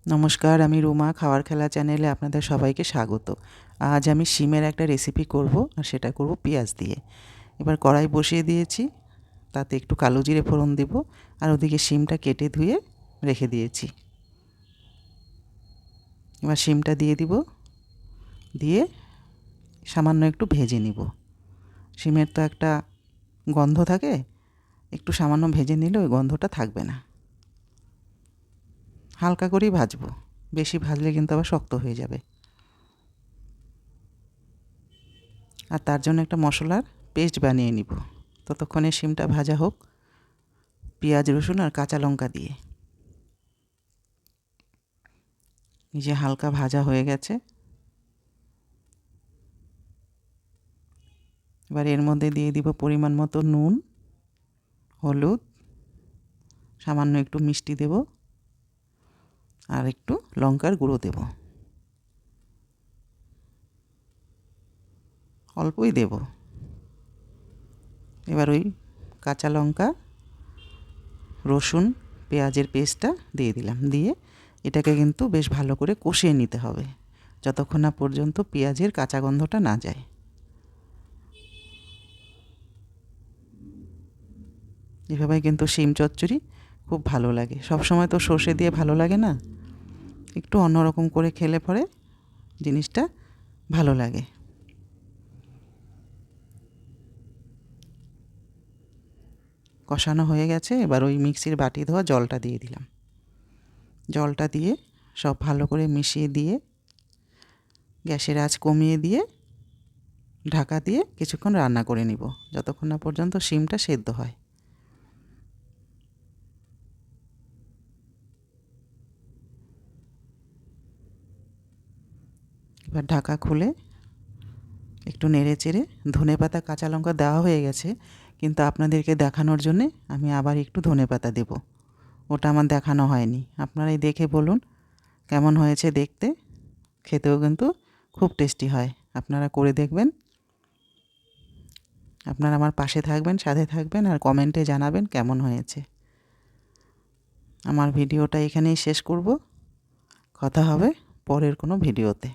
নমস্কার, আমি রুমা খাওয়ার খেলা চ্যানেলে আপনাদের সবাইকে স্বাগত। আজ আমি শিমের একটা রেসিপি করব, আর সেটা করব পেঁয়াজ দিয়ে। এবার কড়াই বসিয়ে দিয়েছি, তাতে একটু কালো জিরে ফোড়ন দেব, আর ওদিকে শিমটা কেটে ধুয়ে রেখে দিয়েছি। এবার শিমটা দিয়ে দিব, দিয়ে সামান্য একটু ভেজে নিব। শিমের তো একটা গন্ধ থাকে, একটু সামান্য ভেজে নিলে ওই গন্ধটা থাকবে না। হালকা করেই ভাজবো, বেশি ভাজলে কিন্তু আবার শক্ত হয়ে যাবে। আর তার জন্য একটা মশলার পেস্ট বানিয়ে নিব। ততক্ষণে শিমটা ভাজা হোক পেঁয়াজ, রসুন আর কাঁচা লঙ্কা দিয়ে। এই যে হালকা ভাজা হয়ে গেছে, এবার এর মধ্যে দিয়ে দিব পরিমাণ মতো নুন, হলুদ, সামান্য একটু মিষ্টি দেব, আর একটু লঙ্কার গুঁড়ো দেব, অল্পই দেব। এবার ওই কাঁচা লঙ্কা, রসুন, পেঁয়াজের পেস্টটা দিয়ে দিলাম, দিয়ে এটাকে কিন্তু বেশ ভালো করে কষিয়ে নিতে হবে, যতক্ষণ না পর্যন্ত পেঁয়াজের কাঁচা গন্ধটা না যায়। এভাবে কিন্তু শিম চচ্চড়ি খুব ভালো লাগে। সব সময় তো সর্ষে দিয়ে ভালো লাগে না, একটু অন্যরকম করে খেলে পরে জিনিসটা ভালো লাগে। কষানো হয়ে গেছে, এবার ওই মিক্সির বাটি ধোয়া জলটা দিয়ে দিলাম। জলটা দিয়ে সব ভালো করে মিশিয়ে দিয়ে গ্যাসের আঁচ কমিয়ে দিয়ে ঢাকা দিয়ে কিছুক্ষণ রান্না করে নিব, যতক্ষণ না পর্যন্ত শিমটা সেদ্ধ হয়। এবার ঢাকা খুলে একটু নেড়ে চেড়ে, ধনেপাতা কাঁচা লঙ্কা দেওয়া হয়ে গেছে, কিন্তু আপনাদেরকে দেখানোর জন্যে আমি আবার একটু ধনেপাতা দেব। ওটা আমার দেখানো হয়নি। আপনারাই দেখে বলুন কেমন হয়েছে দেখতে। খেতেও কিন্তু খুব টেস্টি হয়, আপনারা করে দেখবেন। আপনারা আমার পাশে থাকবেন, সাথে থাকবেন, আর কমেন্টে জানাবেন কেমন হয়েছে। আমার ভিডিওটা এখানেই শেষ করব। কথা হবে পরের কোনো ভিডিওতে।